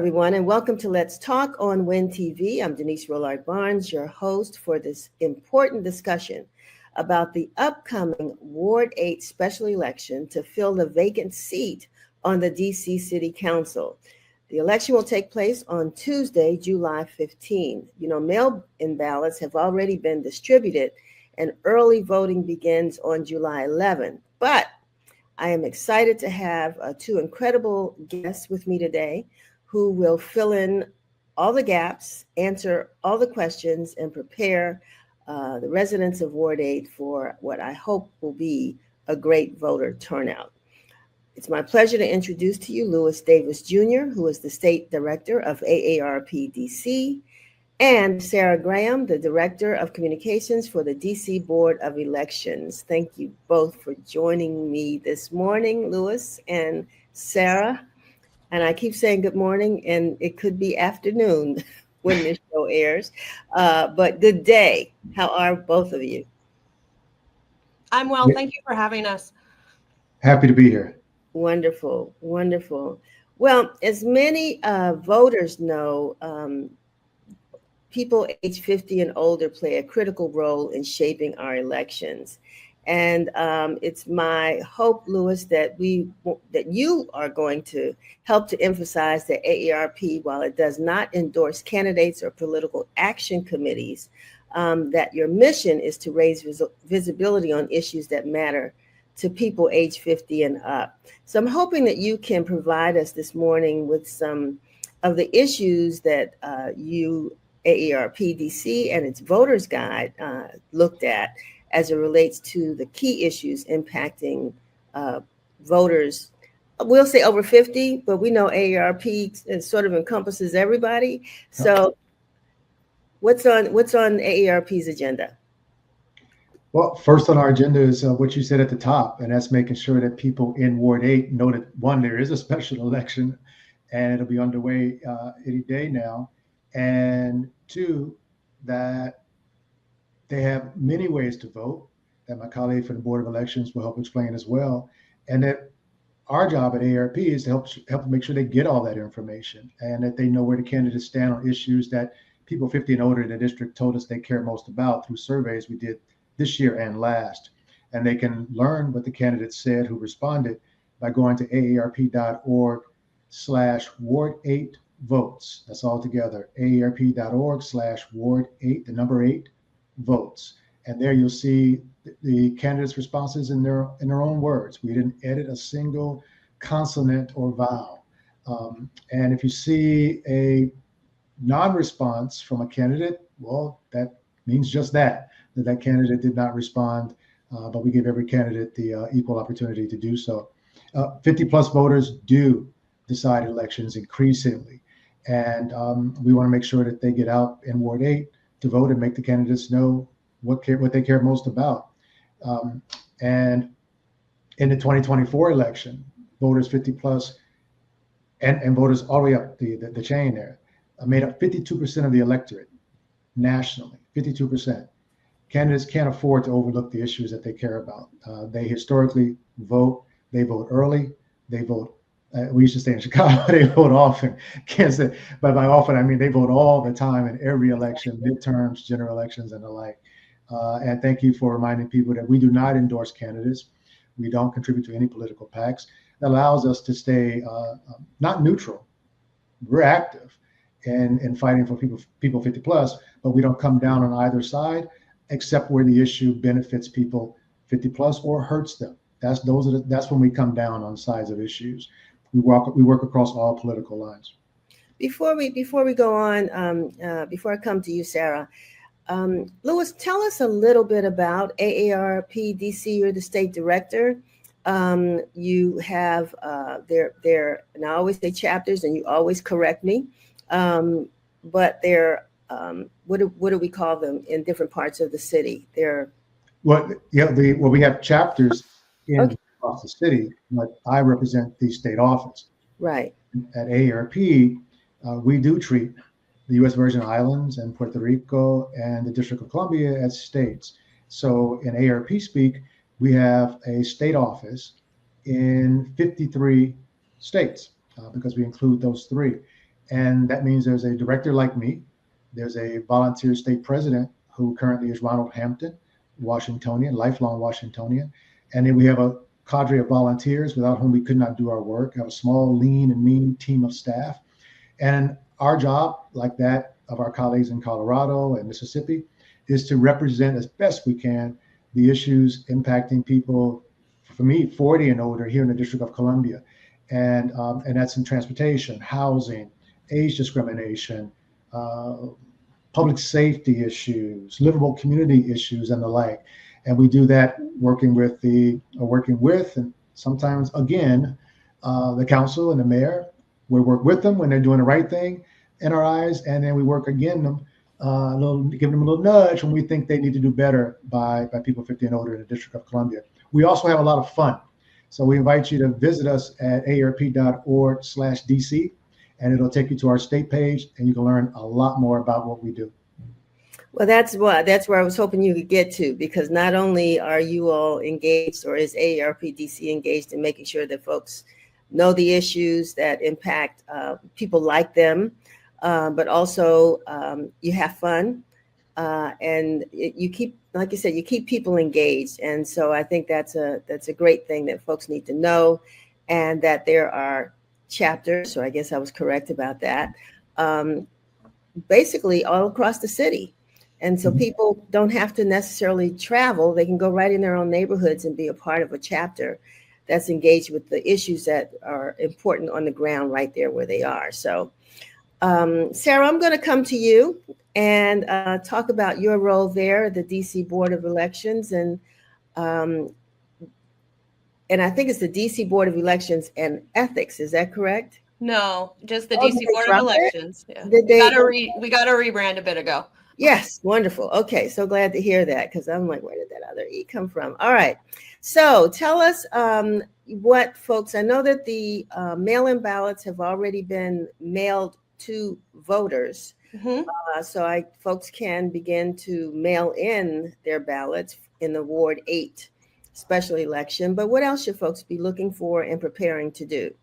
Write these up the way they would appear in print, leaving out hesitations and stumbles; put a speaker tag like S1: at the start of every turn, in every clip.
S1: everyone, and welcome to Let's Talk on WIN TV. I'm Denise Rollard Barnes, your host for this important discussion about the upcoming Ward 8 special election to fill the vacant seat on the D.C. City Council. The election will take place on Tuesday, July 15. Mail-in ballots have already been distributed, and early voting begins on July 11. But I am excited to have two incredible guests with me today who will fill in all the gaps, answer all the questions, and prepare the residents of Ward 8 for what I hope will be a great voter turnout. It's my pleasure to introduce to you Louis Davis Jr., who is the State Director of AARP DC, and Sarah Graham, the Director of Communications for the DC Board of Elections. Thank you both for joining me this morning, Louis and Sarah. And I keep saying good morning, and it could be afternoon when this show airs. But good day. How are both of you?
S2: I'm well. Thank you for having us.
S3: Happy to be here.
S1: Wonderful, wonderful. Well, as many voters know, people age 50 and older play a critical role in shaping our elections. And it's my hope, Louis, that you are going to help to emphasize that AARP, while it does not endorse candidates or political action committees, that your mission is to raise visibility on issues that matter to people age 50 and up. So I'm hoping that you can provide us this morning with some of the issues that AARP DC and its voters guide looked at as it relates to the key issues impacting voters. We'll say over 50, but we know AARP sort of encompasses everybody. So what's on AARP's agenda?
S3: Well, first on our agenda is what you said at the top, and that's making sure that people in Ward 8 know that, one, there is a special election, and it'll be underway any day now, and two, that they have many ways to vote, that my colleague from the Board of Elections will help explain as well, and that our job at AARP is to help make sure they get all that information and that they know where the candidates stand on issues that people 50 and older in the district told us they care most about through surveys we did this year and last. And they can learn what the candidates said who responded by going to aarp.org/Ward8votes. That's all together, aarp.org/Ward8, the number 8 votes. And there you'll see the candidates' responses in their own words. We didn't edit a single consonant or vowel. And if you see a non-response from a candidate, well, that means just that candidate did not respond, but we give every candidate the equal opportunity to do so. 50 plus voters do decide elections increasingly. And we want to make sure that they get out in Ward 8 to vote and make the candidates know what they care most about. And in the 2024 election, voters 50 plus and voters all the way up the chain there made up 52% of the electorate nationally, 52%. Candidates can't afford to overlook the issues that they care about. They historically vote. They vote early. They vote. We used to stay in Chicago. They vote often. Can't say, but by often I mean they vote all the time in every election, midterms, general elections, and the like. And thank you for reminding people that we do not endorse candidates. We don't contribute to any political PACs. That allows us to stay not neutral. We're active in fighting for people 50 plus, but we don't come down on either side, except where the issue benefits people 50 plus or hurts them. That's when we come down on sides of issues. We work across all political lines.
S1: Before we go on, before I come to you, Sarah, Louis, tell us a little bit about AARP DC. You're the state director. You have and I always say chapters, and you always correct me, but they're what do we call them in different parts of the city?
S3: We have chapters across the city, but I represent the state office.
S1: Right.
S3: At AARP, we do treat the U.S. Virgin Islands and Puerto Rico and the District of Columbia as states. So in AARP speak, we have a state office in 53 states because we include those three. And that means there's a director like me, there's a volunteer state president who currently is Ronald Hampton, Washingtonian, lifelong Washingtonian. And then we have a cadre of volunteers without whom we could not do our work. We have a small, lean, and mean team of staff. And our job, like that of our colleagues in Colorado and Mississippi, is to represent as best we can the issues impacting people, for me, 40 and older here in the District of Columbia. And that's in transportation, housing, age discrimination, public safety issues, livable community issues, and the like. And we do that working with and sometimes again, the council and the mayor. We work with them when they're doing the right thing in our eyes, and then we work again them, give them a little nudge when we think they need to do better by people 50 and older in the District of Columbia. We also have a lot of fun. So we invite you to visit us at aarp.org/DC, and it'll take you to our state page, and you can learn a lot more about what we do.
S1: Well, that's where I was hoping you could get to, because not only are you all engaged, or is AARP DC engaged in making sure that folks know the issues that impact people like them, but also you have fun, and you keep, like you said, you keep people engaged. And so I think that's a great thing that folks need to know, and that there are chapters, so I guess I was correct about that, basically all across the city. And so people don't have to necessarily travel. They can go right in their own neighborhoods and be a part of a chapter that's engaged with the issues that are important on the ground right there where they are. So, Sarah, I'm going to come to you and talk about your role there at the DC Board of Elections. And I think it's the DC Board of Elections and Ethics. Is that correct?
S2: No, just the DC Board of Elections. Yeah. We got a rebrand a bit ago.
S1: Yes, wonderful. Okay, so glad to hear that, because I'm like, where did that other E come from? All right, so tell us what folks, I know that the mail-in ballots have already been mailed to voters. So folks can begin to mail in their ballots in the Ward 8 special election. But what else should folks be looking for and preparing to do?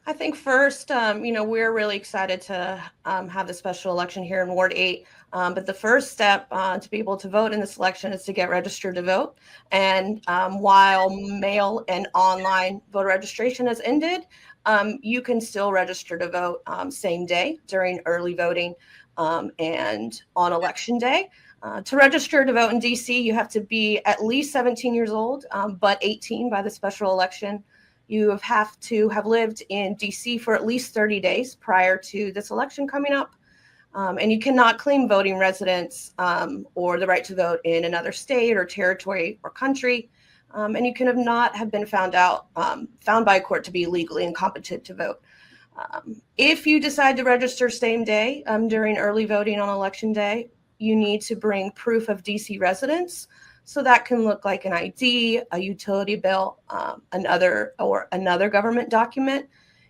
S2: I think first, we're really excited to have the special election here in Ward 8. But the first step to be able to vote in this election is to get registered to vote. And while mail and online voter registration has ended, you can still register to vote same day during early voting and on election day. To register to vote in DC, you have to be at least 17 years old, but 18 by the special election. You have to have lived in DC for at least 30 days prior to this election coming up. And you cannot claim voting residence or the right to vote in another state or territory or country. And you can not have been found by a court to be legally incompetent to vote. If you decide to register same day during early voting on election day, you need to bring proof of DC residence. So that can look like an ID, a utility bill, another government document.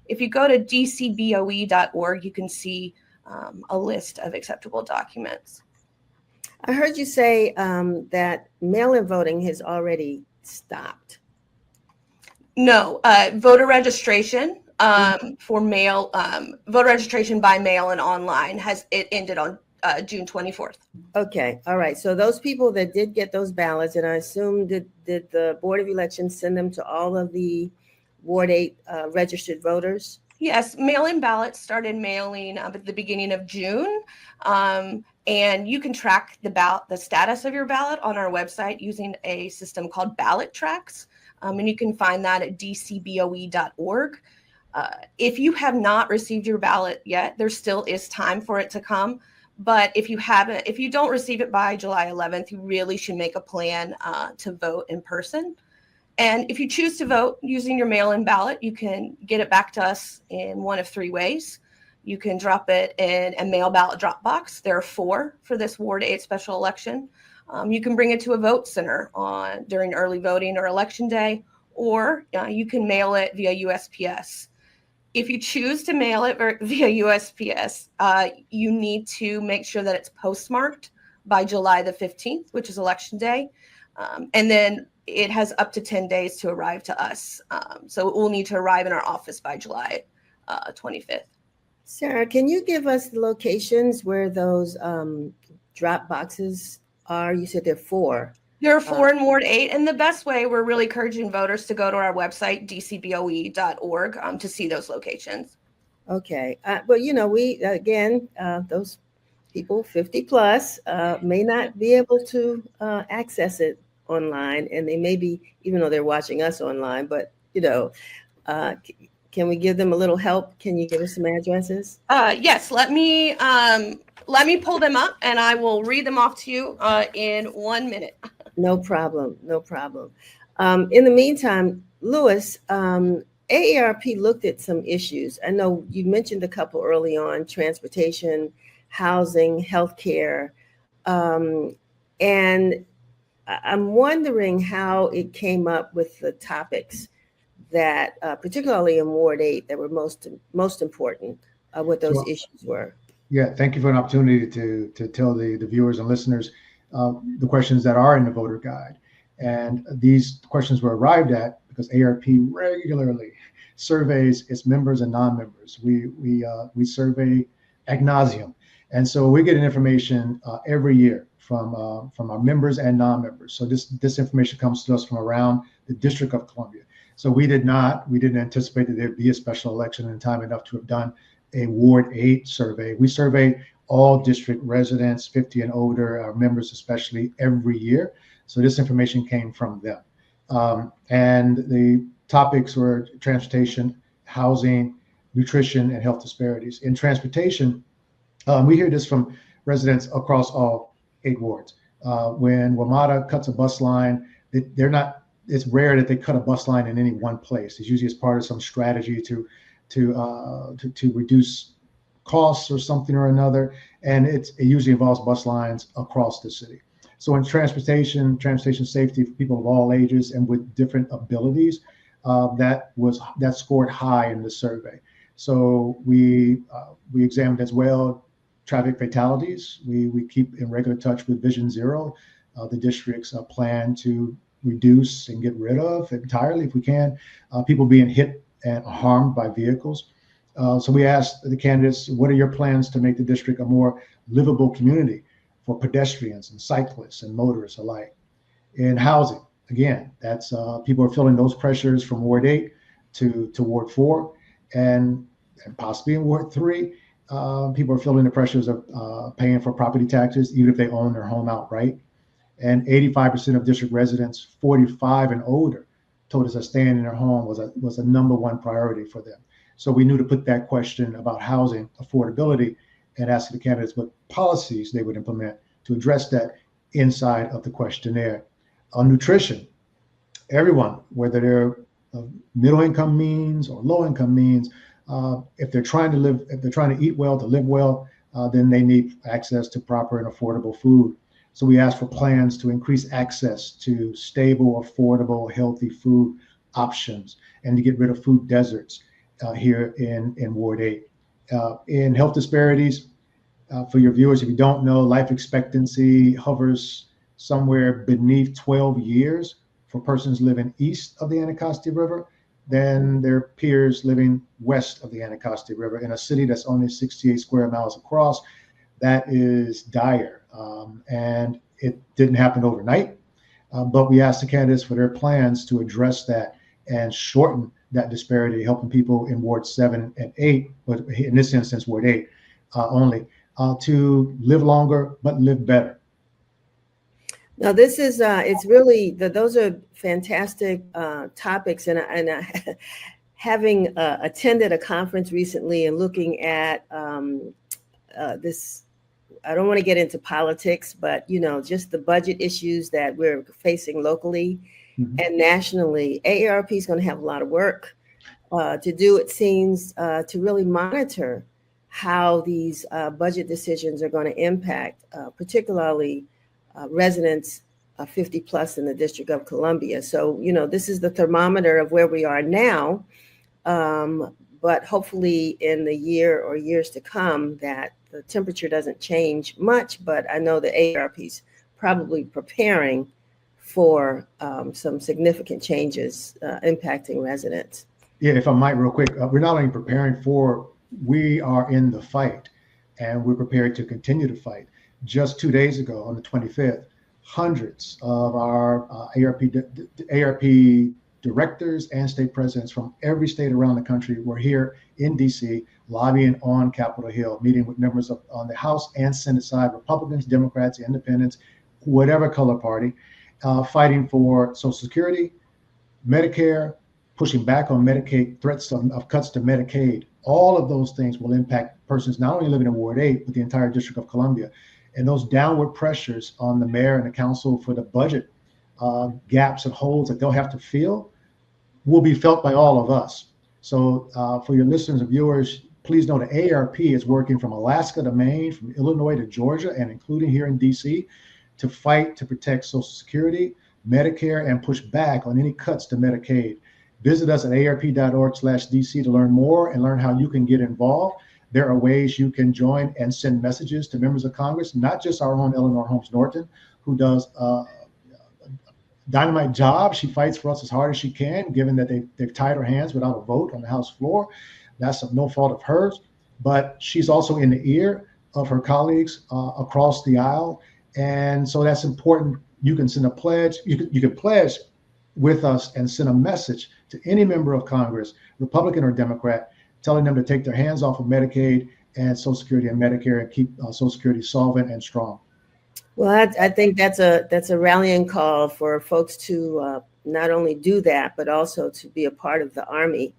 S2: If you go to dcboe.org, you can see a list of acceptable documents.
S1: I heard you say that mail-in voting has already stopped.
S2: No, voter registration for mail, voter registration by mail and online it ended on June 24th.
S1: Okay. All right. So those people that did get those ballots, and I assume did the Board of Elections send them to all of the Ward 8 registered voters?
S2: Yes. Mail-in ballots started mailing at the beginning of June. And you can track the status of your ballot on our website using a system called Ballot Tracks. And you can find that at dcboe.org. If you have not received your ballot yet, there still is time for it to come. But if you don't receive it by July 11th, you really should make a plan to vote in person. And if you choose to vote using your mail-in ballot, you can get it back to us in one of three ways. You can drop it in a mail ballot drop box. There are 4 for this Ward 8 special election. You can bring it to a vote center during early voting or election day, or you can mail it via USPS. If you choose to mail it via USPS, you need to make sure that it's postmarked by July the 15th, which is election day. And then it has up to 10 days to arrive to us. So it will need to arrive in our office by July 25th.
S1: Sarah, can you give us the locations where those drop boxes are? You said there are 4.
S2: There are 4 in Ward 8, and the best way, we're really encouraging voters to go to our website, dcboe.org, to see those locations.
S1: Okay. Well, we, again, those people 50 plus may not be able to access it online, and they may be, even though they're watching us online, but, can we give them a little help? Can you give us some addresses?
S2: Yes, let me pull them up, and I will read them off to you in 1 minute.
S1: No problem. No problem. In the meantime, Lewis, AARP looked at some issues. I know you mentioned a couple early on: transportation, housing, healthcare, and I'm wondering how it came up with the topics that, particularly in Ward 8, that were most important, what those issues were.
S3: Yeah, thank you for an opportunity to tell the viewers and listeners the questions that are in the voter guide. And these questions were arrived at because AARP regularly surveys its members and non-members. We survey ad nauseum, and so we get information every year from our members and non-members. So this information comes to us from around the District of Columbia. So we didn't anticipate that there'd be a special election in time enough to have done a Ward 8 survey. We survey all district residents, 50 and older, our members especially, every year. So this information came from them. And the topics were transportation, housing, nutrition, and health disparities. In transportation, we hear this from residents across all 8 wards. When WMATA cuts a bus line, it's rare that they cut a bus line in any one place. It's usually as part of some strategy to reduce costs or something or another, and it usually involves bus lines across the city. So in transportation safety for people of all ages and with different abilities, that scored high in the survey. So we examined as well traffic fatalities. We keep in regular touch with Vision Zero, the district's plan to reduce and get rid of entirely, if we can, people being hit and harmed by vehicles. So we asked the candidates, what are your plans to make the district a more livable community for pedestrians and cyclists and motorists alike? In housing, again, that's people are feeling those pressures from Ward 8 to Ward 4, and possibly in Ward 3. People are feeling the pressures of paying for property taxes, even if they own their home outright. And 85% of district residents 45 and older told us that staying in their home was a number one priority for them. So we knew to put that question about housing affordability and ask the candidates what policies they would implement to address that inside of the questionnaire. On nutrition, everyone, whether they're middle income means or low income means, if they're trying to eat well, to live well, then they need access to proper and affordable food. So we asked for plans to increase access to stable, affordable, healthy food options and to get rid of food deserts here in Ward 8. In health disparities, for your viewers, if you don't know, life expectancy hovers somewhere beneath 12 years for persons living east of the Anacostia River than their peers living west of the Anacostia River in a city that's only 68 square miles across. That is dire. And it didn't happen overnight, but we asked the candidates for their plans to address that and shorten that disparity, helping people in Ward 7 and 8, but in this instance, Ward 8 only, to live longer, but live better.
S1: Now, this is, it's really, those are fantastic topics. And having attended a conference recently and looking at this, I don't want to get into politics, but, just the budget issues that we're facing locally and nationally, AARP is going to have a lot of work to do, it seems, to really monitor how these budget decisions are going to impact, particularly residents 50 plus in the District of Columbia. So, this is the thermometer of where we are now, but hopefully in the year or years to come that the temperature doesn't change much, but I know the AARP is probably preparing for some significant changes impacting residents.
S3: Yeah, if I might real quick, we're not only preparing for we are in the fight, and we're prepared to continue to fight. Just 2 days ago, on the 25th, hundreds of our AARP directors and state presidents from every state around the country were here in DC lobbying on Capitol Hill, meeting with members on the House and Senate side, Republicans, Democrats, Independents, whatever color party, fighting for Social Security, Medicare, pushing back on Medicaid, threats of cuts to Medicaid. All of those things will impact persons not only living in Ward 8, but the entire District of Columbia. And those downward pressures on the mayor and the council for the budget gaps and holes that they'll have to fill will be felt by all of us. So for your listeners and viewers, please know the AARP is working from Alaska to Maine, from Illinois to Georgia, and including here in DC, to fight to protect Social Security, Medicare, and push back on any cuts to Medicaid. Visit us at aarp.org/DC to learn more and learn how you can get involved. There are ways you can join and send messages to members of Congress, not just our own Eleanor Holmes Norton, who does a dynamite job. She fights for us as hard as she can, given that they've tied her hands without a vote on the House floor. That's no fault of hers, but she's also in the ear of her colleagues across the aisle. And so that's important. You can send a pledge. You can pledge with us and send a message to any member of Congress, Republican or Democrat, telling them to take their hands off of Medicaid and Social Security and Medicare and keep Social Security solvent and strong.
S1: Well, I think that's a rallying call for folks to not only do that, but also to be a part of the Army,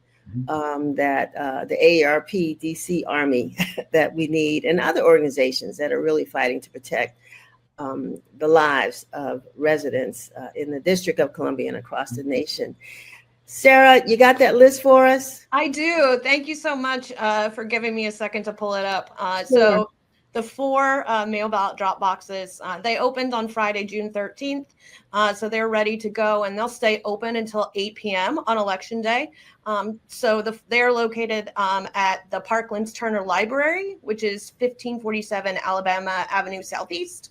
S1: that the AARP DC Army that we need, and other organizations that are really fighting to protect the lives of residents in the District of Columbia and across the nation. Sarah, you got that list for us?
S2: I do. Thank you so much for giving me a second to pull it up.
S1: Sure.
S2: So the 4 mail ballot drop boxes, they opened on Friday, June 13th. So they're ready to go, and they'll stay open until 8 p.m. on Election Day. They're located at the Parklands Turner Library, which is 1547 Alabama Avenue Southeast.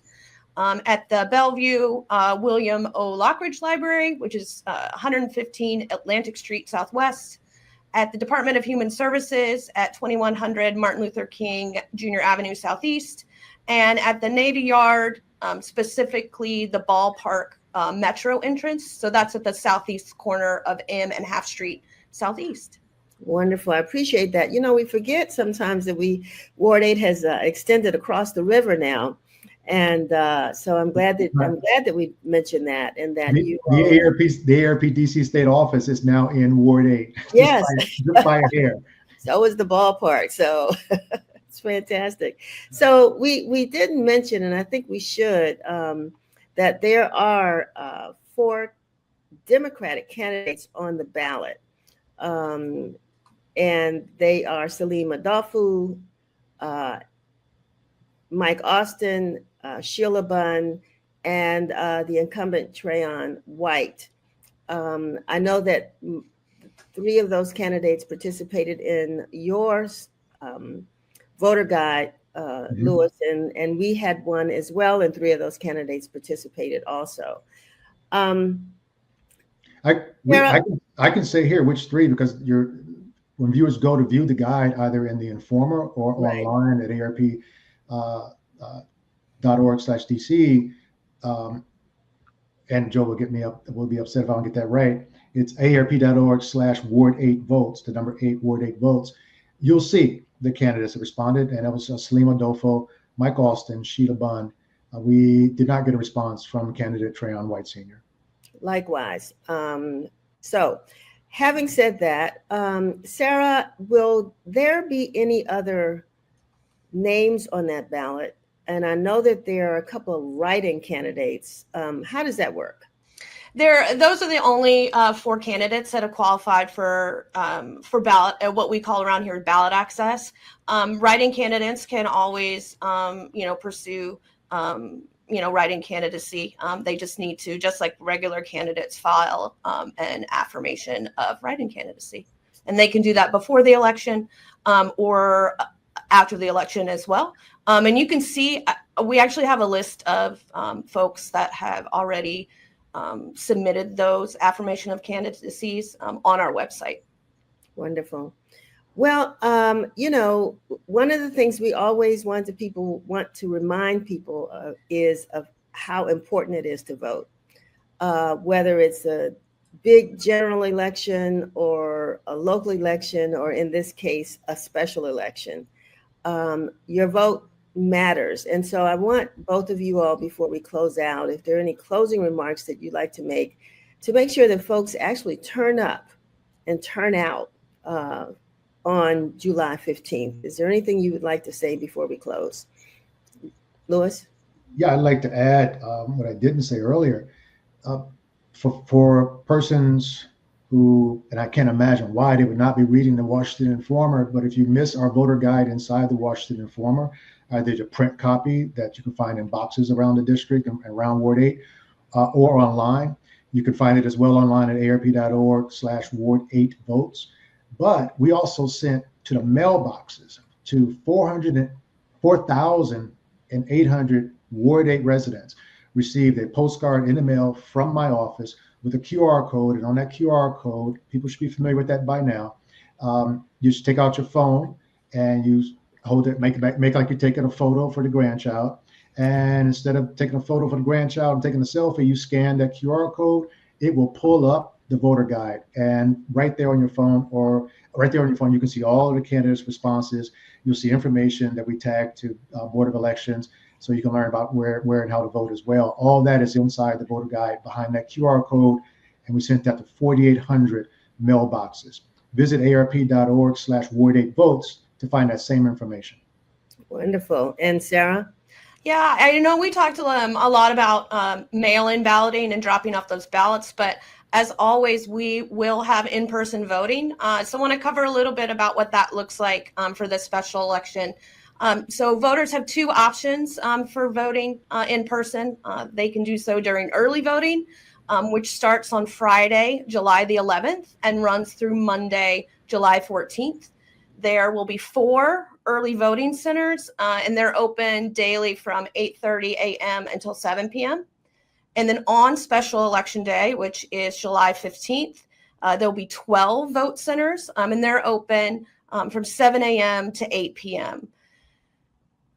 S2: At the Bellevue William O. Lockridge Library, which is 115 Atlantic Street Southwest. At the Department of Human Services at 2100 Martin Luther King Jr. Avenue Southeast. And at the Navy Yard, specifically the ballpark Metro entrance. So that's at the southeast corner of M and Half Street Southeast.
S1: Wonderful. I appreciate that. We forget sometimes that Ward 8 has extended across the river now. And so I'm glad that we mentioned that, and that
S3: the AARP DC state office is now in Ward 8.
S1: Yes,
S3: just by a hair.
S1: So is the ballpark. So it's fantastic. So we didn't mention, and I think we should, that there are 4 Democratic candidates on the ballot, and they are Salima Dafu, Mike Austin, Sheila Bunn, and the incumbent Trayon White. I know that 3 of those candidates participated in yours voter guide, Lewis, and we had one as well, and 3 of those candidates participated also.
S3: I can say here which 3, because when viewers go to view the guide, either in the Informer or online at AARP. .org/DC, and Joe will be upset if I don't get that right. It's aarp.org/Ward8votes, the number 8 Ward 8 votes. You'll see the candidates that responded, and that was Salima Dafu, Mike Austin, Sheila Bunn. We did not get a response from candidate Trayon White Sr.
S1: Likewise. So having said that, Sarah, will there be any other names on that ballot? And I know that there are a couple of write-in candidates. How does that work?
S2: Those are the only 4 candidates that have qualified for ballot, what we call around here ballot access. Write-in candidates can always, pursue, write-in candidacy. They just need to, just like regular candidates, file an affirmation of write-in candidacy, and they can do that before the election or after the election as well. And you can see, we actually have a list of folks that have already submitted those affirmation of candidacies on our website.
S1: Wonderful. Well, one of the things we always want to remind people is of how important it is to vote. Whether it's a big general election or a local election, or in this case, a special election, your vote matters. And so I want both of you all, before we close out, if there are any closing remarks that you'd like to make sure that folks actually turn up and turn out on July 15th. Is there anything you would like to say before we close? Louis?
S3: Yeah, I'd like to add what I didn't say earlier. For persons who, and I can't imagine why they would not be reading the Washington Informer, but if you miss our voter guide inside the Washington Informer, there's a print copy that you can find in boxes around the district and around Ward 8 or online. You can find it as well online at aarp.org/Ward 8 votes. But we also sent to the mailboxes to 4,800 Ward 8 residents received a postcard in the mail from my office with a QR code. And on that QR code, people should be familiar with that by now. You just take out your phone and you hold it, make like you're taking a photo for the grandchild. And instead of taking a photo for the grandchild and taking a selfie, you scan that QR code. It will pull up the voter guide, and right there on your phone, you can see all of the candidates' responses. You'll see information that we tag to Board of Elections, so you can learn about where and how to vote as well. All that is inside the voter guide behind that QR code, and we sent that to 4,800 mailboxes. Visit aarp.org/Ward 8 votes to find that same information.
S1: Wonderful. And Sarah?
S2: Yeah, I know we talked a lot about mail-in balloting and dropping off those ballots, but as always, we will have in-person voting. So I want to cover a little bit about what that looks like for this special election. So voters have two options for voting in person. They can do so during early voting, which starts on Friday, July the 11th, and runs through Monday, July 14th. There will be 4 early voting centers, and they're open daily from 8:30 a.m. until 7 p.m. And then on special election day, which is July 15th, there'll be 12 vote centers, and they're open from 7 a.m. to 8 p.m.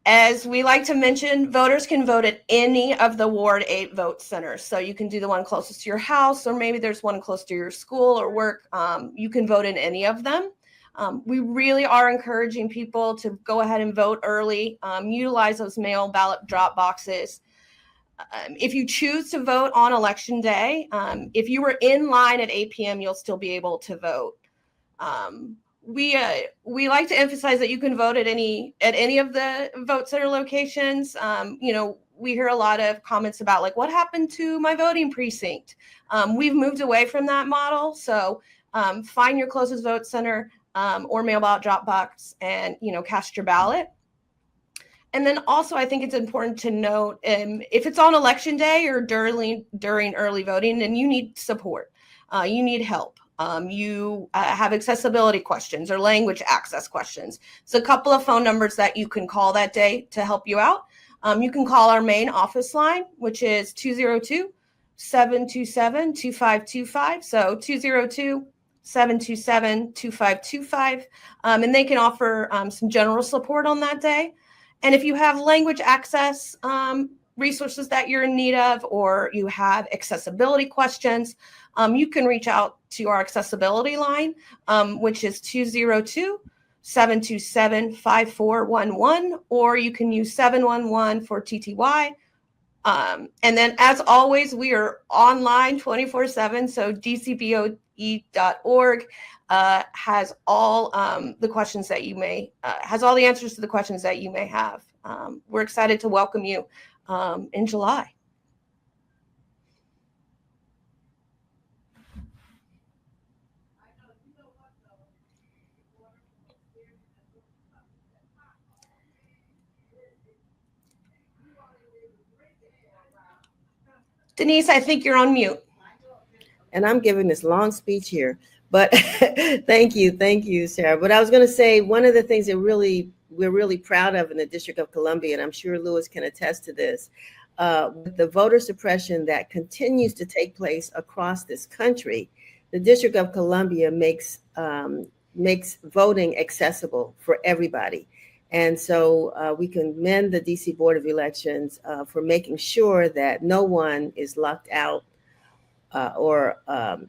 S2: As we like to mention, voters can vote at any of the Ward 8 vote centers. So you can do the one closest to your house, or maybe there's one close to your school or work. You can vote in any of them. We really are encouraging people to go ahead and vote early, utilize those mail ballot drop boxes. If you choose to vote on election day, if you were in line at 8 p.m., you'll still be able to vote. We like to emphasize that you can vote at any of the vote center locations. We hear a lot of comments about like, what happened to my voting precinct? We've moved away from that model. So find your closest vote center or mail ballot drop box and, cast your ballot. And then also, I think it's important to note if it's on election day or during early voting, then you need support. You need help. You have accessibility questions or language access questions. So a couple of phone numbers that you can call that day to help you out. You can call our main office line, which is 202-727-2525. So 202-727-2525. And they can offer some general support on that day. And if you have language access resources that you're in need of, or you have accessibility questions, you can reach out to our accessibility line, which is 202-727-5411, or you can use 711 for TTY. And then, as always, we are online 24/7. So dcboe.org has all the questions that you may has all the answers to the questions that you may have. We're excited to welcome you in July. Denise, I think you're on mute.
S1: And I'm giving this long speech here, but thank you, Sarah. But I was going to say, one of the things that we're really proud of in the District of Columbia, and I'm sure Louis can attest to this, with the voter suppression that continues to take place across this country, the District of Columbia makes makes voting accessible for everybody. And so we commend the DC Board of Elections for making sure that no one is locked out or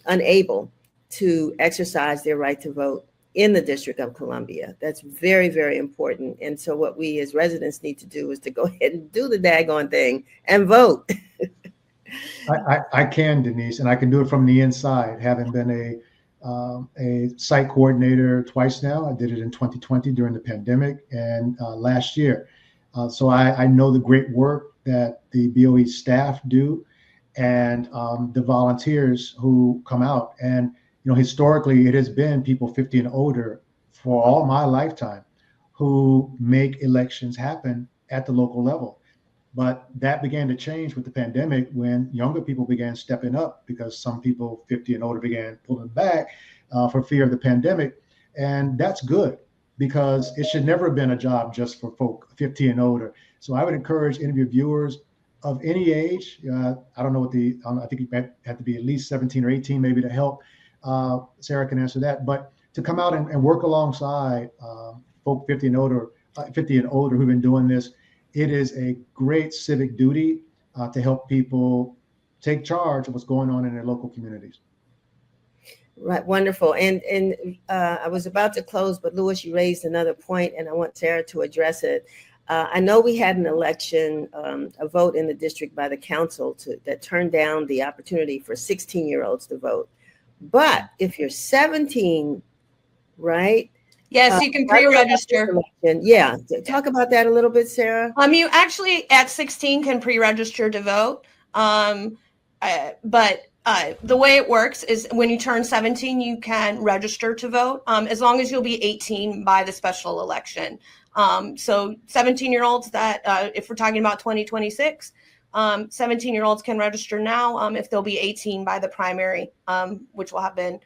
S1: unable to exercise their right to vote in the District of Columbia. That's very, very important. And so what we as residents need to do is to go ahead and do the daggone thing and vote.
S3: I can, Denise, and I can do it from the inside, having been a site coordinator twice now. I did it in 2020 during the pandemic and last year. So I know the great work that the BOE staff do and the volunteers who come out. And, you know, historically, it has been people 50 and older for all my lifetime who make elections happen at the local level. But that began to change with the pandemic when younger people began stepping up because some people 50 and older began pulling back for fear of the pandemic. And that's good because it should never have been a job just for folk 50 and older. So I would encourage any of your viewers of any age, I don't know what I think you have to be at least 17 or 18 maybe to help. Sarah can answer that, but to come out and work alongside folk 50 and older who've been doing this. It is a great civic duty to help people take charge of what's going on in their local communities.
S1: Right, wonderful. And I was about to close, but Louis, you raised another point, and I want Sarah to address it. I know we had an election, a vote in the district by the council that turned down the opportunity for 16-year-olds to vote. But if you're 17, right?
S2: Yes, you can pre-register.
S1: Yeah, talk about that a little bit, Sarah.
S2: You actually at 16 can pre-register to vote. But the way it works is when you turn 17, you can register to vote as long as you'll be 18 by the special election. So 17-year-olds that if we're talking about 2026, 17-year-olds can register now if they'll be 18 by the primary, which will happen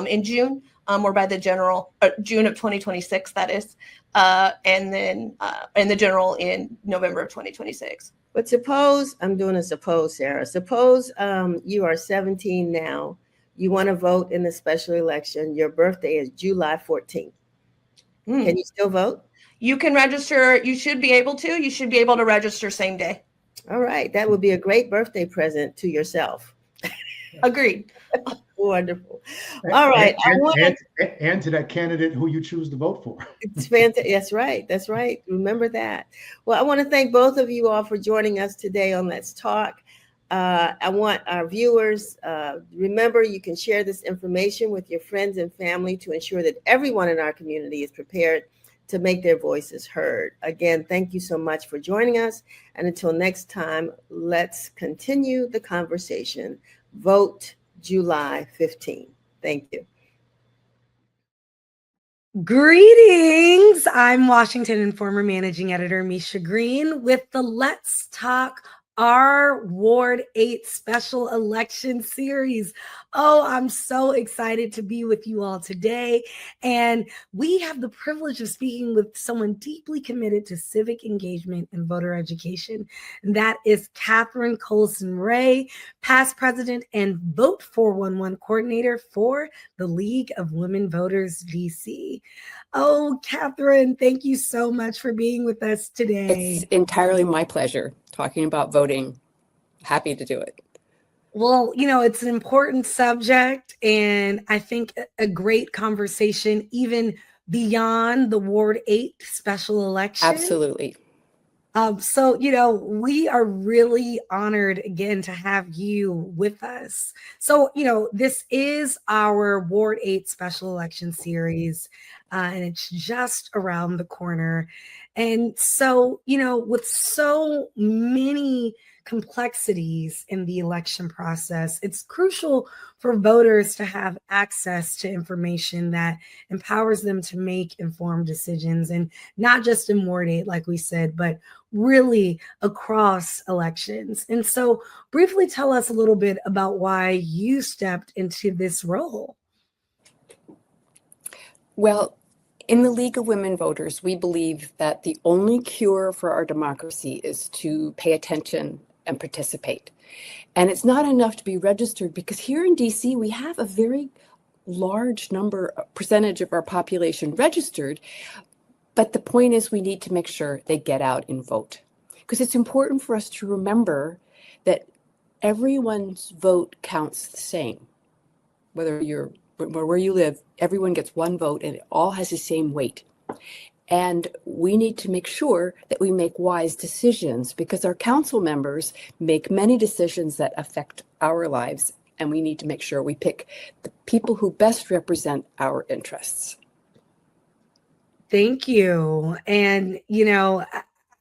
S2: in June. Or by the general June of 2026, that is, and then in the general in November of 2026.
S1: But suppose, I'm doing a suppose, Sarah. Suppose you are 17 now. You want to vote in the special election. Your birthday is July 14th. Can you still vote?
S2: You can register. You should be able to. You should be able to register same day.
S1: All right. That would be a great birthday present to yourself.
S2: Agreed.
S1: Wonderful. All right.
S3: And to that candidate who you choose to vote for.
S1: It's fantastic. That's right. That's right. Remember that. Well, I want to thank both of you all for joining us today on Let's Talk. I want our viewers, remember you can share this information with your friends and family to ensure that everyone in our community is prepared to make their voices heard. Again, thank you so much for joining us. And until next time, let's continue the conversation. Vote July 15th. Thank you.
S4: Greetings. I'm Washington and former managing editor Misha Green with the Let's Talk our Ward 8 special election series. Oh, I'm so excited to be with you all today. And we have the privilege of speaking with someone deeply committed to civic engagement and voter education. And that is Kathryn Collison Ray, past president and Vote411 coordinator for the League of Women Voters DC. Oh, Kathryn, thank you so much for being with us today.
S5: It's entirely my pleasure talking about voting. Happy to do it.
S4: Well, you know, it's an important subject, and I think a great conversation even beyond the Ward 8 special election.
S5: Absolutely.
S4: So, you know, we are really honored again to have you with us. So, you know, this is our Ward 8 special election series, and it's just around the corner. And so, you know, with so many complexities in the election process, it's crucial for voters to have access to information that empowers them to make informed decisions, and not just in Ward 8, like we said, but really across elections. And so briefly tell us a little bit about why you stepped into this role.
S5: Well, in the League of Women Voters, we believe that the only cure for our democracy is to pay attention and participate. And it's not enough to be registered, because here in DC, we have a very large percentage of our population registered. But the point is, we need to make sure they get out and vote, because it's important for us to remember that everyone's vote counts the same. Where you live, everyone gets one vote and it all has the same weight. And we need to make sure that we make wise decisions, because our council members make many decisions that affect our lives. And we need to make sure we pick the people who best represent our interests.
S4: Thank you. And,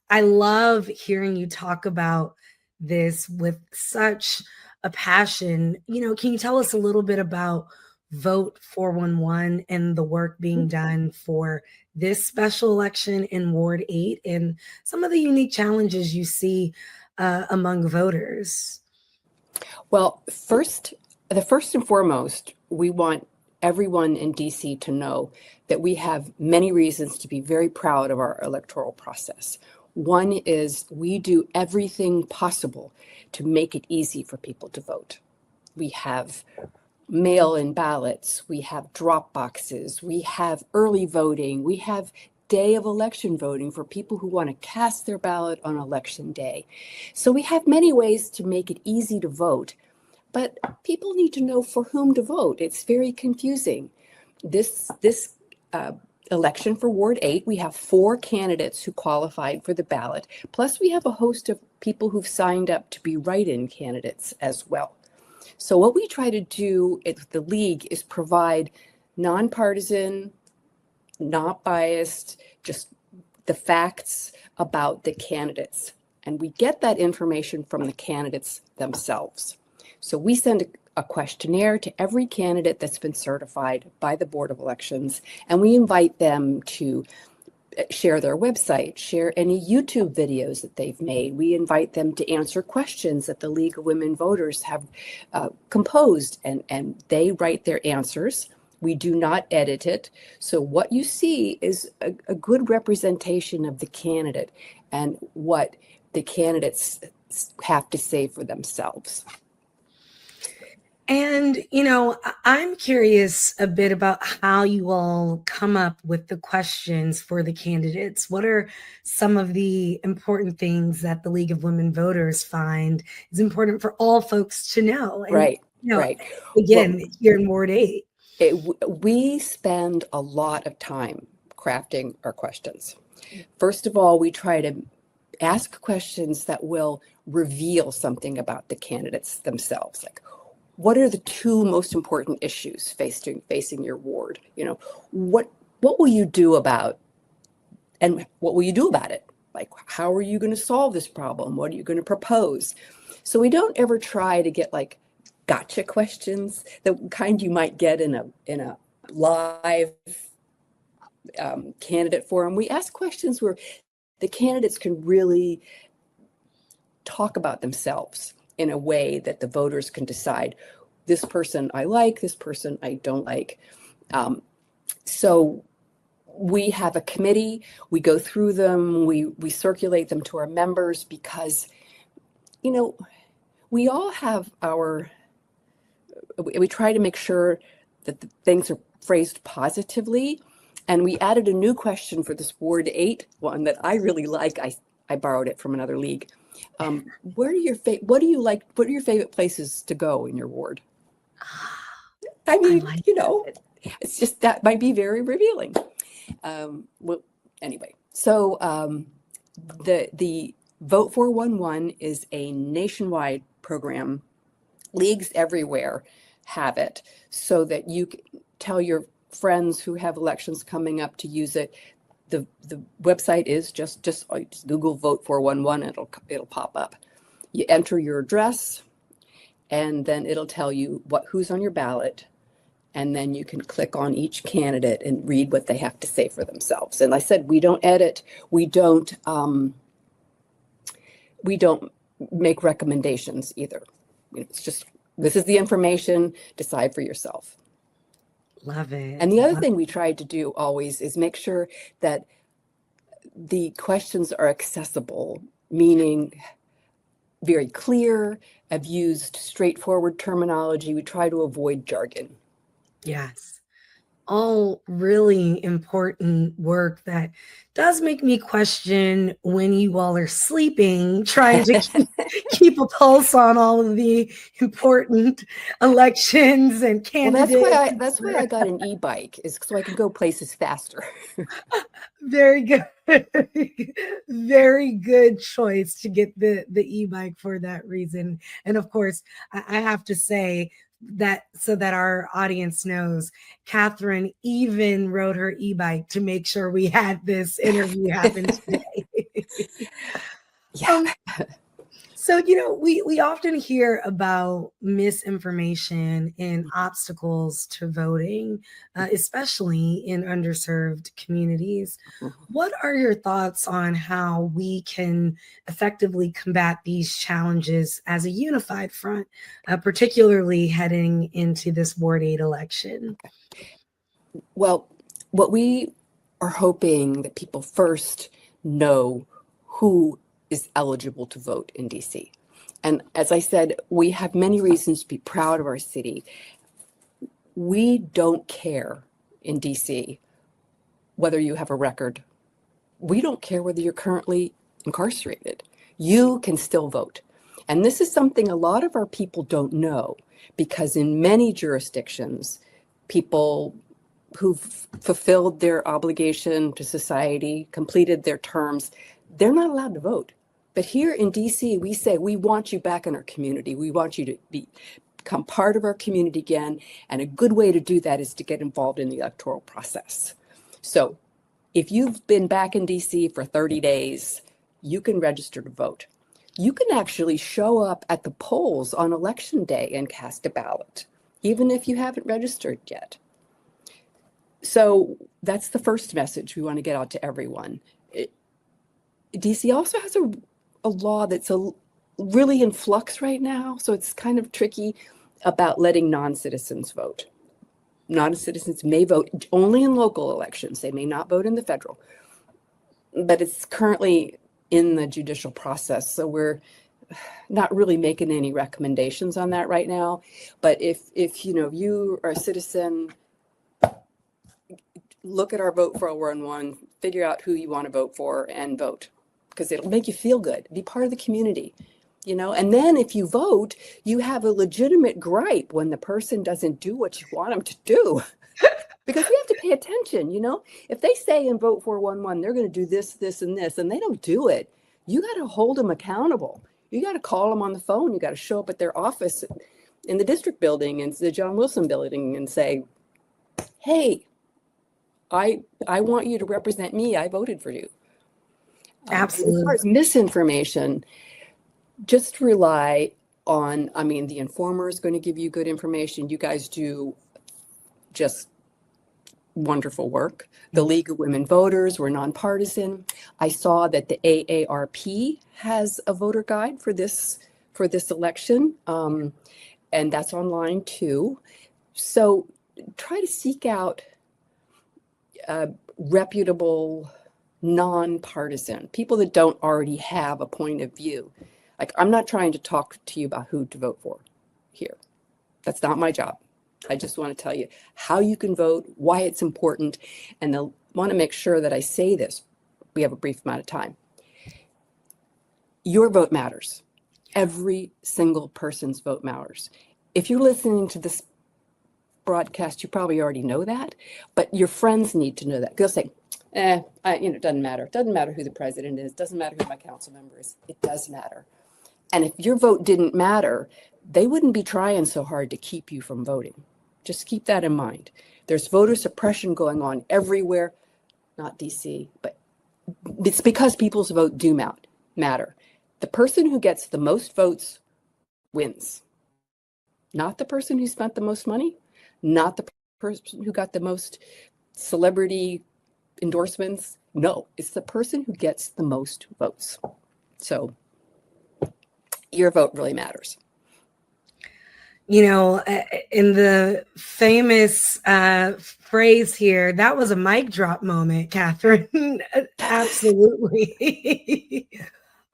S4: I love hearing you talk about this with such a passion. Can you tell us a little bit about Vote411 and the work being done for this special election in Ward 8 and some of the unique challenges you see among voters?
S5: Well, first and foremost, we want everyone in DC to know that we have many reasons to be very proud of our electoral process. One is we do everything possible to make it easy for people to vote. We have mail-in ballots, we have drop boxes, we have early voting, we have day of election voting for people who want to cast their ballot on election day. So we have many ways to make it easy to vote, but people need to know for whom to vote. It's very confusing. This election for Ward 8, we have 4 candidates who qualified for the ballot, plus we have a host of people who've signed up to be write-in candidates as well. So what we try to do at the League is provide nonpartisan, not biased, just the facts about the candidates. And we get that information from the candidates themselves. So we send a questionnaire to every candidate that's been certified by the Board of Elections, and we invite them to share their website, share any YouTube videos that they've made. We invite them to answer questions that the League of Women Voters have composed, and they write their answers. We do not edit it. So what you see is a good representation of the candidate and what the candidates have to say for themselves.
S4: And, I'm curious a bit about how you all come up with the questions for the candidates. What are some of the important things that the League of Women Voters find is important for all folks to know? And,
S5: Right.
S4: Again, well, here in Ward 8.
S5: We spend a lot of time crafting our questions. First of all, we try to ask questions that will reveal something about the candidates themselves, like, what are the 2 most important issues facing your ward? What will you do about, and what will you do about it? Like, how are you going to solve this problem? What are you going to propose? So we don't ever try to get like gotcha questions, the kind you might get in a live candidate forum. We ask questions where the candidates can really talk about themselves in a way that the voters can decide, this person I like, this person I don't like. So we have a committee, we go through them, we circulate them to our members, because, we all have we try to make sure that the things are phrased positively. And we added a new question for this Ward 8 one that I really like. I borrowed it from another league. What are your favorite places to go in your ward? I mean, it's just, that might be very revealing. Well, anyway, so the Vote411 is a nationwide program. Leagues everywhere have it, so that you can tell your friends who have elections coming up to use it. The website is just Google Vote411. It'll pop up. You enter your address, and then it'll tell you who's on your ballot, and then you can click on each candidate and read what they have to say for themselves. And I said, we don't edit, we don't make recommendations either. It's just, this is the information, decide for yourself.
S4: Love it.
S5: And the other thing we tried to do always is make sure that the questions are accessible, meaning very clear. I've used straightforward terminology. We try to avoid jargon.
S4: Yes. All really important work that does make me question when you all are sleeping, trying to keep a pulse on all of the important elections and
S5: Well,
S4: candidates.
S5: that's why I got an e-bike, is so I can go places faster.
S4: Very good. Very good choice to get the e-bike for that reason. And of course, I have to say that so that our audience knows, Kathryn even rode her e-bike to make sure we had this interview happen today.
S5: Yeah.
S4: So, we often hear about misinformation and obstacles to voting, especially in underserved communities. What are your thoughts on how we can effectively combat these challenges as a unified front, particularly heading into this Ward 8 election?
S5: Well, what we are hoping that people first know who is eligible to vote in DC. And as I said, we have many reasons to be proud of our city. We don't care in DC whether you have a record. We don't care whether you're currently incarcerated. You can still vote. And this is something a lot of our people don't know, because in many jurisdictions, people who've fulfilled their obligation to society, completed their terms, they're not allowed to vote. But here in DC, we say, we want you back in our community. We want you to become part of our community again. And a good way to do that is to get involved in the electoral process. So if you've been back in DC for 30 days, you can register to vote. You can actually show up at the polls on election day and cast a ballot, even if you haven't registered yet. So that's the first message we want to get out to everyone. DC also has a law that's really in flux right now, so it's kind of tricky about letting non-citizens vote. Non-citizens may vote only in local elections. They may not vote in the federal, but it's currently in the judicial process, so we're not really making any recommendations on that right now. But if you are a citizen, look at our Vote411, figure out who you want to vote for and vote, because it'll make you feel good, be part of the community, and then if you vote, you have a legitimate gripe when the person doesn't do what you want them to do, because we have to pay attention. If they say in Vote411 they're going to do this, this, and this, and they don't do it, you got to hold them accountable. You got to call them on the phone. You got to show up at their office in the district building and the John Wilson building and say, hey, I want you to represent me. I voted for you.
S4: Absolutely.
S5: As far as misinformation, just rely on, the informer is going to give you good information. You guys do just wonderful work. The League of Women Voters, we're nonpartisan. I saw that the AARP has a voter guide for this election, and that's online too. So try to seek out reputable, nonpartisan people that don't already have a point of view. Like, I'm not trying to talk to you about who to vote for here. That's not my job. I just want to tell you how you can vote, why it's important, and I want to make sure that I say this. We have a brief amount of time. Your vote matters. Every single person's vote matters. If you're listening to this broadcast, you probably already know that, but your friends need to know that. They'll say, it doesn't matter. It doesn't matter who the president is. It doesn't matter who my council member is. It does matter. And if your vote didn't matter, they wouldn't be trying so hard to keep you from voting. Just keep that in mind. There's voter suppression going on everywhere, not DC, but it's because people's vote do matter. The person who gets the most votes wins. Not the person who spent the most money, not the person who got the most celebrity endorsements. No, it's the person who gets the most votes. So your vote really matters.
S4: In the famous phrase here, that was a mic drop moment, Kathryn. Absolutely.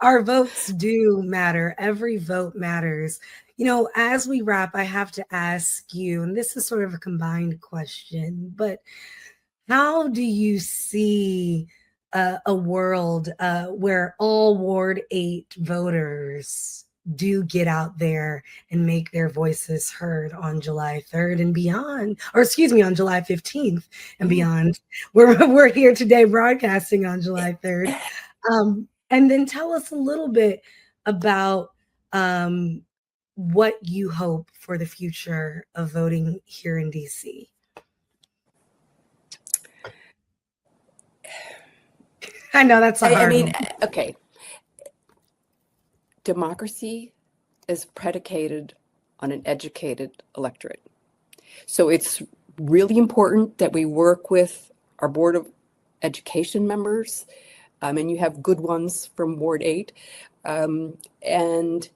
S4: our votes do matter. Every vote matters. As we wrap, I have to ask you, and this is sort of a combined question, but how do you see a world where all Ward 8 voters do get out there and make their voices heard on July 3rd and beyond, or excuse me, on July 15th and beyond? We're here today broadcasting on July 3rd. And then tell us a little bit about what you hope for the future of voting here in DC. I know that's a hard one.
S5: Okay. Democracy is predicated on an educated electorate. So it's really important that we work with our Board of Education members, and you have good ones from Ward 8, and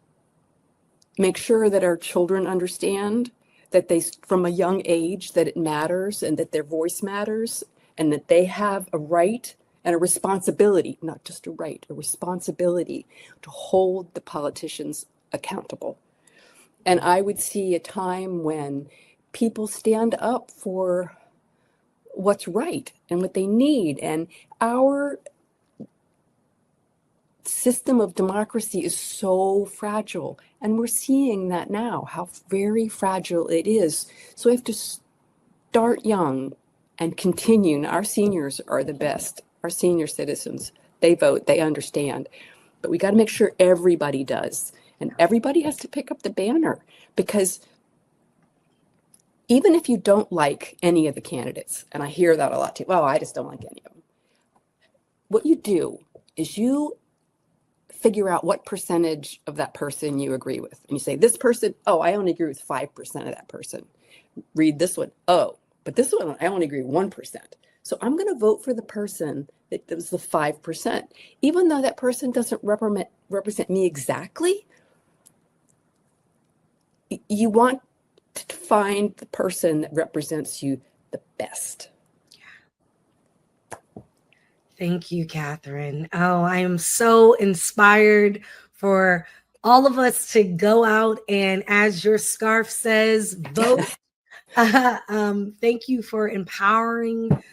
S5: make sure that our children understand that they, from a young age, that it matters and that their voice matters and that they have a right and a responsibility, not just a right, a responsibility to hold the politicians accountable. And I would see a time when people stand up for what's right and what they need. And our system of democracy is so fragile. And we're seeing that now, how very fragile it is. So we have to start young and continue. Our seniors are the best. Our senior citizens, they vote, they understand. But we got to make sure everybody does. And everybody has to pick up the banner, because even if you don't like any of the candidates, and I hear that a lot too, well, I just don't like any of them. What you do is you figure out what percentage of that person you agree with. And you say, this person, oh, I only agree with 5% of that person. Read this one, oh, but this one, I only agree 1%. So I'm going to vote for the person that was the 5%, even though that person doesn't represent me exactly. You want to find the person that represents you the best.
S4: Thank you, Kathryn. Oh, I am so inspired for all of us to go out and, as your scarf says, vote. Thank you for empowering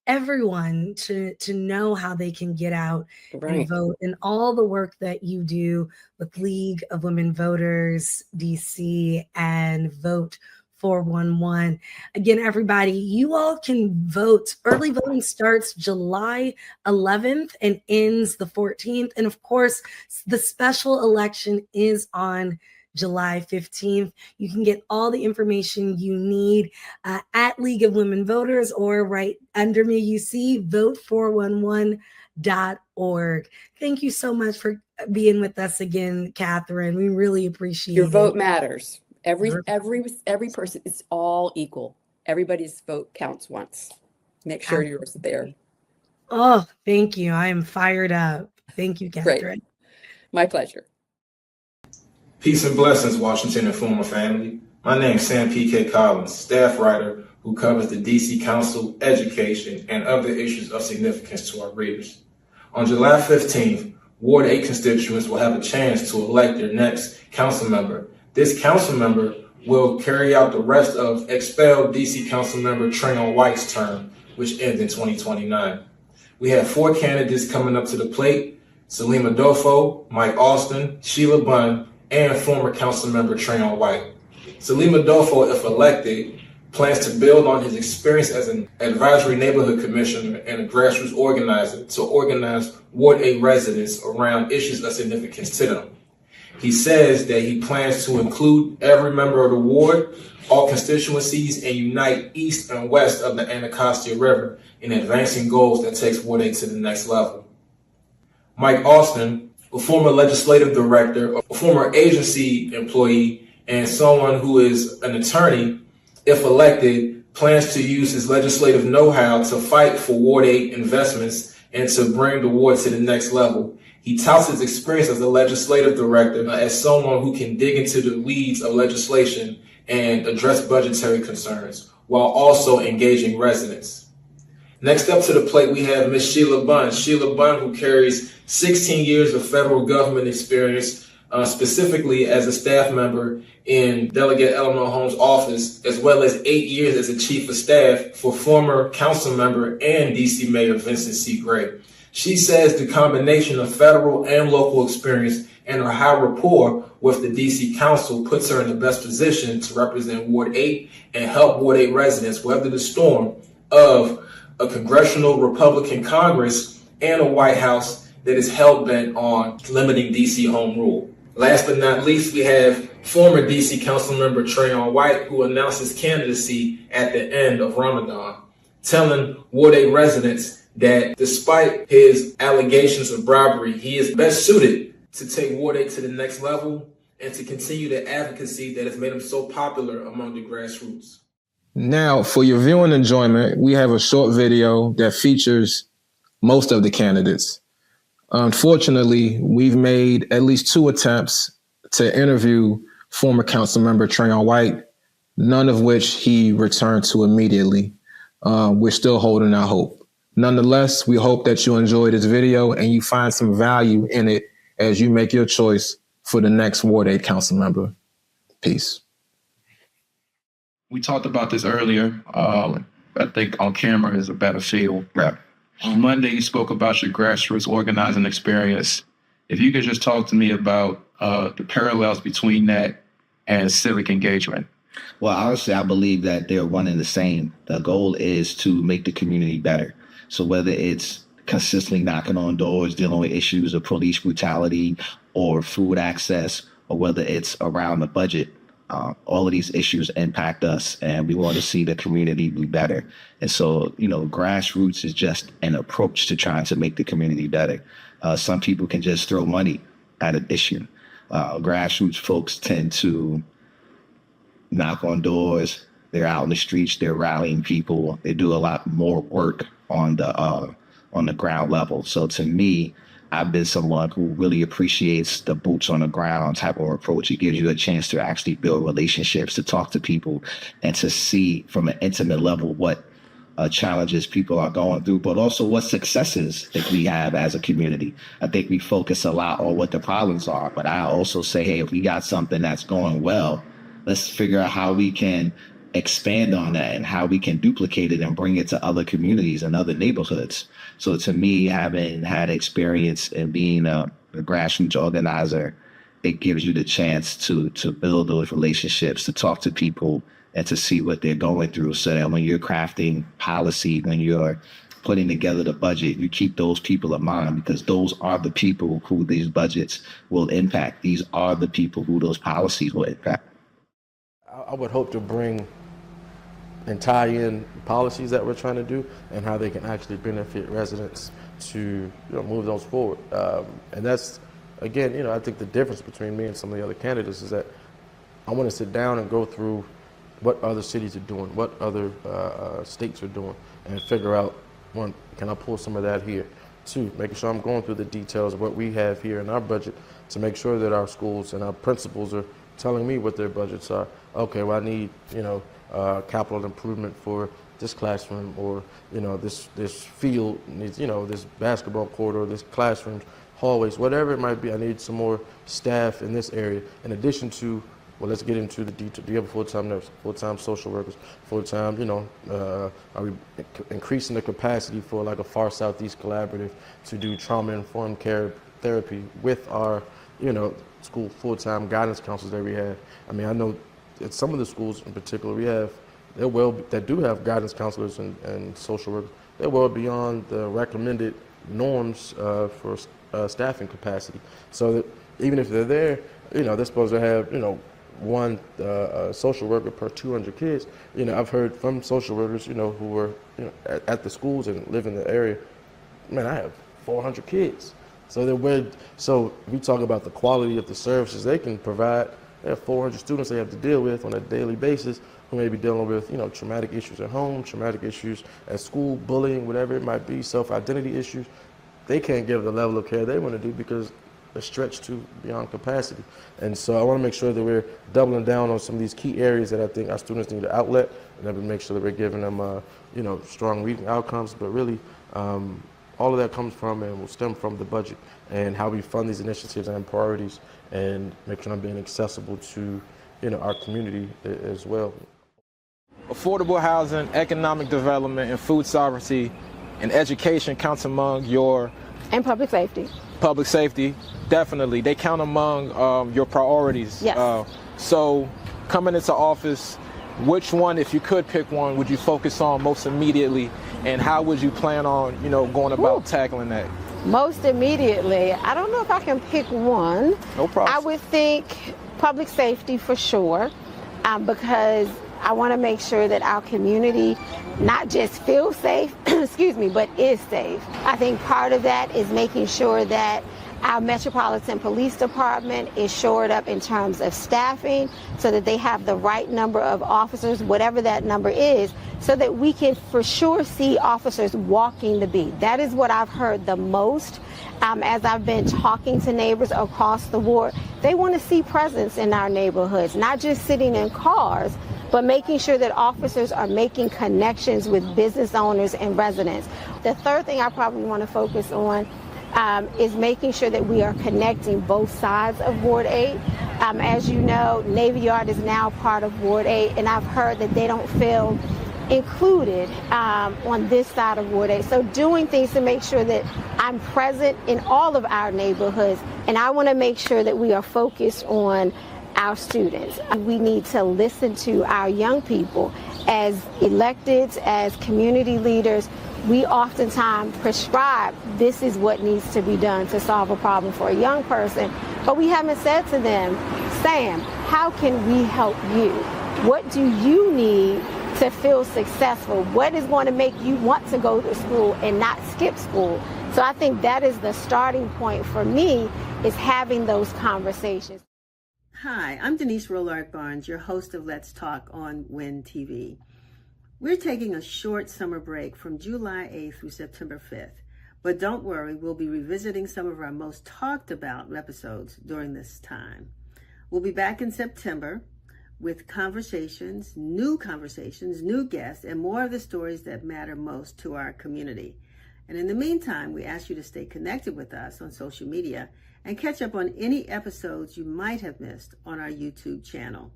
S4: everyone to know how they can get out and vote, and all the work that you do with League of Women Voters DC and Vote411. Again, everybody, you all can vote. Early voting starts July 11th and ends the 14th. And of course, the special election is on July 15th. You can get all the information you need at League of Women Voters, or right under me, you see vote411.org. Thank you so much for being with us again, Kathryn. We really appreciate
S5: your
S4: it.
S5: vote matters. Every person, it's all equal. Everybody's vote counts once. Make sure yours is there.
S4: Oh, thank you. I am fired up. Thank you, Kathryn.
S5: Great. My pleasure.
S6: Peace and blessings, Washington and former family. My name is Sam P.K. Collins, staff writer who covers the D.C. Council, education, and other issues of significance to our readers. On July 15th, Ward 8 constituents will have a chance to elect their next council member. This council member will carry out the rest of expelled D.C. Council member Trayon White's term, which ends in 2029. We have 4 candidates coming up to the plate: Salima Dofo, Mike Austin, Sheila Bunn, and former council member Trayon White. Salima Dofo, if elected, plans to build on his experience as an advisory neighborhood commissioner and a grassroots organizer to organize Ward 8 residents around issues of significance to them. He says that he plans to include every member of the ward, all constituencies, and unite east and west of the Anacostia River in advancing goals that takes Ward 8 to the next level. Mike Austin, a former legislative director, a former agency employee, and someone who is an attorney, if elected, plans to use his legislative know-how to fight for Ward 8 investments and to bring the ward to the next level. He touts his experience as a legislative director as someone who can dig into the weeds of legislation and address budgetary concerns while also engaging residents. Next up to the plate, we have Ms. Sheila Bunn. Sheila Bunn, who carries 16 years of federal government experience, specifically as a staff member in Delegate Eleanor Holmes' office, as well as 8 years as a chief of staff for former council member and DC Mayor Vincent C. Gray. She says the combination of federal and local experience and her high rapport with the DC Council puts her in the best position to represent Ward 8 and help Ward 8 residents weather the storm of a congressional Republican Congress and a White House that is hell-bent on limiting DC home rule. Last but not least, we have former DC Councilmember Trayon White, who announced his candidacy at the end of Ramadan, telling Ward 8 residents that despite his allegations of bribery, he is best suited to take Ward 8 to the next level and to continue the advocacy that has made him so popular among the grassroots. Now, for your viewing enjoyment, we have a short video that features most of the candidates. Unfortunately, we've made at least 2 attempts to interview former Councilmember Trayon White, none of which he returned to immediately. We're still holding our hope. Nonetheless, we hope that you enjoy this video and you find some value in it as you make your choice for the next Ward 8 council member. Peace.
S7: We talked about this earlier. I think on camera is a better feel. Right. On Monday, you spoke about your grassroots organizing experience. If you could just talk to me about the parallels between that and civic engagement.
S8: Well, honestly, I believe that they're one and the same. The goal is to make the community better. So whether it's consistently knocking on doors, dealing with issues of police brutality or food access, or whether it's around the budget, all of these issues impact us, and we want to see the community be better. And so, grassroots is just an approach to trying to make the community better. Some people can just throw money at an issue. Grassroots folks tend to knock on doors. They're out in the streets. They're rallying people. They do a lot more work on the ground level. So to me, I've been someone who really appreciates the boots on the ground type of approach. It gives you a chance to actually build relationships, to talk to people, and to see from an intimate level what challenges people are going through, but also what successes that we have as a community. I think we focus a lot on what the problems are, but I also say, hey, if we got something that's going well, let's figure out how we can expand on that and how we can duplicate it and bring it to other communities and other neighborhoods. So to me, having had experience in being a grassroots organizer, it gives you the chance to build those relationships, to talk to people and to see what they're going through, so that when you're crafting policy, when you're putting together the budget, you keep those people in mind, because those are the people who these budgets will impact. These are the people who those policies will impact.
S9: I would hope to bring and tie in policies that we're trying to do and how they can actually benefit residents to move those forward. And that's, again, I think the difference between me and some of the other candidates is that I want to sit down and go through what other cities are doing, what other states are doing, and figure out, one, can I pull some of that here? Two, making sure I'm going through the details of what we have here in our budget to make sure that our schools and our principals are telling me what their budgets are. Okay, well, I need, capital improvement for this classroom, or, this field needs, this basketball court, or this classroom, hallways, whatever it might be. I need some more staff in this area, in addition to, well, let's get into the detail. Do you have a full-time nurse, full-time social workers, full-time, are we increasing the capacity for like a Far Southeast collaborative to do trauma-informed care therapy with our, school full-time guidance counselors that we have? I mean, I know at some of the schools in particular, that do have guidance counselors and social workers, they're well beyond the recommended norms for staffing capacity. So that even if they're there, they're supposed to have, one social worker per 200 kids. I've heard from social workers, who were at the schools and live in the area, man, I have 400 kids. So we talk about the quality of the services they can provide. They have 400 students they have to deal with on a daily basis who may be dealing with, traumatic issues at home, traumatic issues at school, bullying, whatever it might be, self-identity issues. They can't give the level of care they want to do because stretched to beyond capacity. And so I want to make sure that we're doubling down on some of these key areas that I think our students need an outlet, and then we make sure that we're giving them, strong reading outcomes. But really, all of that comes from and will stem from the budget and how we fund these initiatives and priorities, and make sure I'm being accessible to, our community as well.
S6: Affordable housing, economic development, and food sovereignty and education counts among your...
S10: And public safety.
S6: Public safety, definitely. They count among your priorities.
S10: Yes.
S6: So coming into office, which one, if you could pick one, would you focus on most immediately, and how would you plan on, going about tackling that?
S10: Most immediately, I don't know if I can pick one.
S6: No problem.
S10: I would think public safety for sure, because I want to make sure that our community not just feels safe, but is safe. I think part of that is making sure that our Metropolitan Police Department is shored up in terms of staffing so that they have the right number of officers, whatever that number is, so that we can for sure see officers walking the beat. That is what I've heard the most as I've been talking to neighbors across the ward. They want to see presence in our neighborhoods, not just sitting in cars, but making sure that officers are making connections with business owners and residents. The third thing I probably want to focus on is making sure that we are connecting both sides of Ward 8. As you know, Navy Yard is now part of Ward 8, and I've heard that they don't feel included on this side of Ward 8. So doing things to make sure that I'm present in all of our neighborhoods, and I want to make sure that we are focused on our students. We need to listen to our young people. As electeds, as community leaders, we oftentimes prescribe this is what needs to be done to solve a problem for a young person, but we haven't said to them, Sam, how can we help you? What do you need to feel successful? What is going to make you want to go to school and not skip school? So I think that is the starting point for me, is having those conversations.
S1: Hi, I'm Denise Rollard Barnes, your host of Let's Talk on WIN TV. We're taking a short summer break from July 8th through September 5th, but don't worry, we'll be revisiting some of our most talked about episodes during this time. We'll be back in September with conversations, new guests, and more of the stories that matter most to our community. And in the meantime, we ask you to stay connected with us on social media and catch up on any episodes you might have missed on our YouTube channel.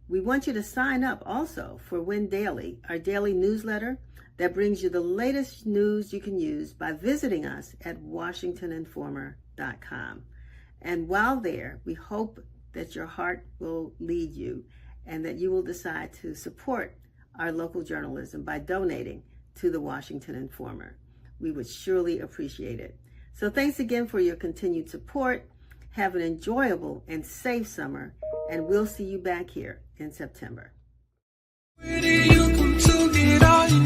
S1: We want you to sign up also for WIN Daily, our daily newsletter that brings you the latest news you can use by visiting us at WashingtonInformer.com. And while there, we hope that your heart will lead you and that you will decide to support our local journalism by donating to the Washington Informer. We would surely appreciate it. So thanks again for your continued support. Have an enjoyable and safe summer, and we'll see you back here in September.
S11: Where do you come to get all you